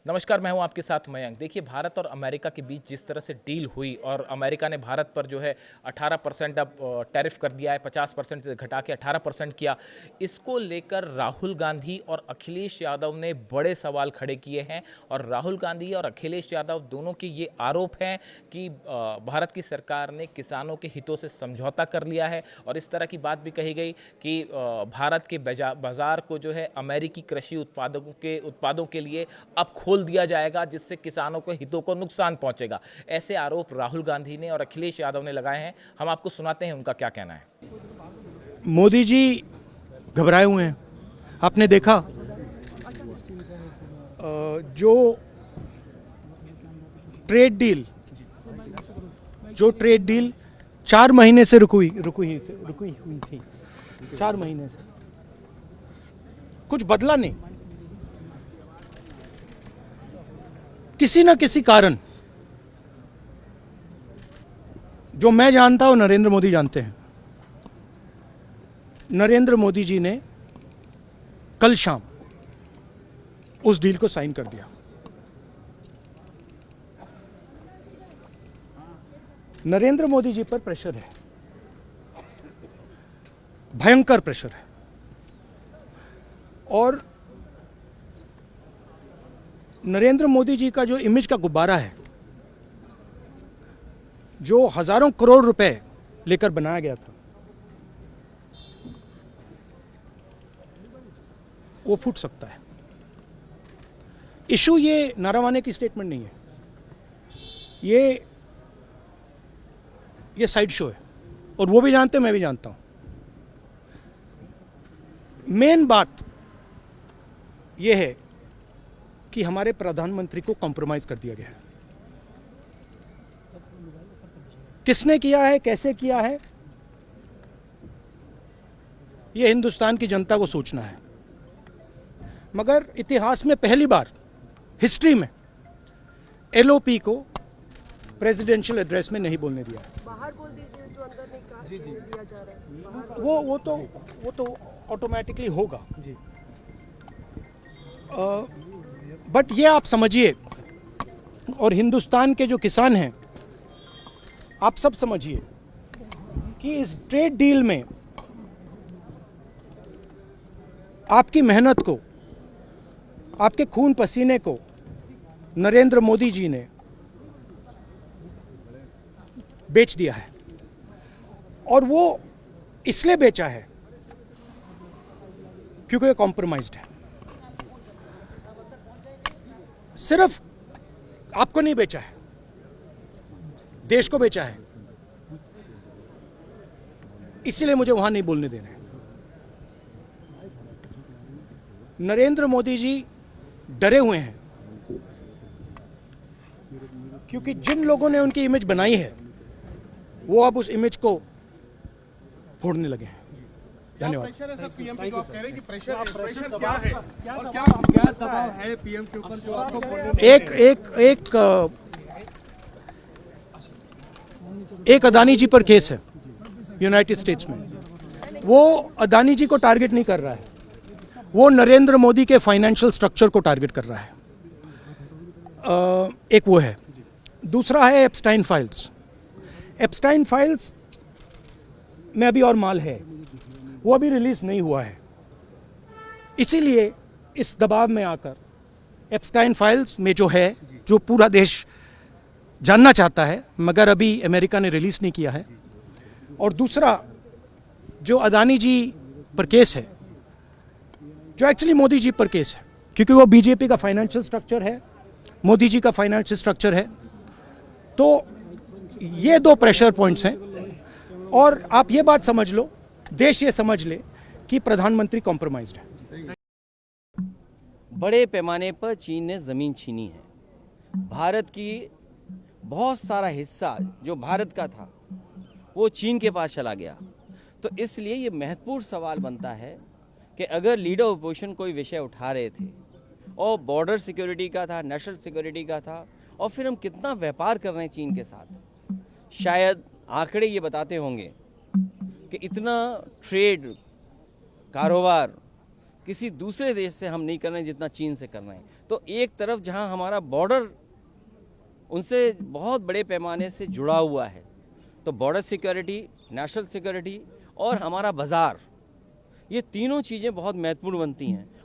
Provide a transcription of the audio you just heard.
नमस्कार, मैं हूं आपके साथ मयंक। देखिए, भारत और अमेरिका के बीच जिस तरह से डील हुई और अमेरिका ने भारत पर जो है 18% अब टैरिफ कर दिया है, 50% से घटा के 18% किया। इसको लेकर राहुल गांधी और अखिलेश यादव ने बड़े सवाल खड़े किए हैं और राहुल गांधी और अखिलेश यादव दोनों के ये आरोप हैं कि भारत की सरकार ने किसानों के हितों से समझौता कर लिया है और इस तरह की बात भी कही गई कि भारत के बाजार को जो है अमेरिकी कृषि उत्पादों के लिए अब खोल दिया जाएगा, जिससे किसानों के हितों को नुकसान पहुंचेगा। ऐसे आरोप राहुल गांधी ने और अखिलेश यादव ने लगाए हैं। हम आपको सुनाते हैं उनका क्या कहना है। मोदी जी घबराए हुए हैं। आपने देखा जो ट्रेड डील 4 महीने से रुकी हुई थी। 4 महीने से कुछ बदला नहीं। किसी न किसी कारण, जो मैं जानता हूं नरेंद्र मोदी जानते हैं, नरेंद्र मोदी जी ने कल शाम उस डील को साइन कर दिया। नरेंद्र मोदी जी पर प्रेशर है, भयंकर प्रेशर है। और नरेंद्र मोदी जी का जो इमेज का गुब्बारा है, जो हजारों करोड़ रुपए लेकर बनाया गया था, वो फूट सकता है। इशू ये नारावाने की स्टेटमेंट नहीं है, ये साइड शो है और वो भी जानते हैं, मैं भी जानता हूं। मेन बात यह है कि हमारे प्रधानमंत्री को कॉम्प्रोमाइज कर दिया गया है। किसने किया है, कैसे किया है, यह हिंदुस्तान की जनता को सोचना है। मगर इतिहास में पहली बार हिस्ट्री में एलओपी को प्रेसिडेंशियल एड्रेस में नहीं बोलने दिया है। बाहर बोल दीजिए, जो अंदर नहीं कहा दिया जा रहा है। वो तो ऑटोमेटिकली होगा जी। बट ये आप समझिए, और हिंदुस्तान के जो किसान हैं, आप सब समझिए कि इस ट्रेड डील में आपकी मेहनत को, आपके खून पसीने को नरेंद्र मोदी जी ने बेच दिया है। और वो इसलिए बेचा है क्योंकि ये कॉम्प्रोमाइज्ड है। सिर्फ आपको नहीं बेचा है, देश को बेचा है। इसीलिए मुझे वहां नहीं बोलने देना है। नरेंद्र मोदी जी डरे हुए हैं क्योंकि जिन लोगों ने उनकी इमेज बनाई है, वो अब उस इमेज को फोड़ने लगे हैं। धन्यवाद। प्रेशर है सर पीएम पे, जो आप कह रहे हैं कि प्रेशर क्या है और क्या दबाव है पीएम के ऊपर जो आपको एक अदानी जी पर केस है यूनाइटेड स्टेट्स में। वो अदानी जी को टारगेट नहीं कर रहा है, वो नरेंद्र मोदी के फाइनेंशियल स्ट्रक्चर को टारगेट कर रहा है। एक वो है। दूसरा है एप्स्टाइन फाइल्स। एप्स्टाइन फाइल्स में अभी और माल है, वो अभी रिलीज नहीं हुआ है। इसीलिए इस दबाव में आकर एप्स्टाइन फाइल्स में जो है, जो पूरा देश जानना चाहता है, मगर अभी अमेरिका ने रिलीज नहीं किया है। और दूसरा जो अदानी जी पर केस है, जो एक्चुअली मोदी जी पर केस है, क्योंकि वो बीजेपी का फाइनेंशियल स्ट्रक्चर है, मोदी जी का फाइनेंशियल स्ट्रक्चर है। तो ये 2 प्रेशर पॉइंट्स हैं। और आप ये बात समझ लो, देश ये समझ ले कि प्रधानमंत्री कॉम्प्रोमाइज्ड है। बड़े पैमाने पर चीन ने ज़मीन छीनी है। भारत की बहुत सारा हिस्सा जो भारत का था, वो चीन के पास चला गया। तो इसलिए ये महत्वपूर्ण सवाल बनता है कि अगर लीडर ऑपोजिशन कोई विषय उठा रहे थे और बॉर्डर सिक्योरिटी का था, नेशनल सिक्योरिटी का था, और फिर हम कितना व्यापार कर रहे हैं चीन के साथ, शायद आंकड़े ये बताते होंगे कि इतना ट्रेड कारोबार किसी दूसरे देश से हम नहीं कर रहे हैं जितना चीन से कर रहे हैं। तो एक तरफ जहां हमारा बॉर्डर उनसे बहुत बड़े पैमाने से जुड़ा हुआ है, तो बॉर्डर सिक्योरिटी, नेशनल सिक्योरिटी और हमारा बाज़ार, ये तीनों चीज़ें बहुत महत्वपूर्ण बनती हैं।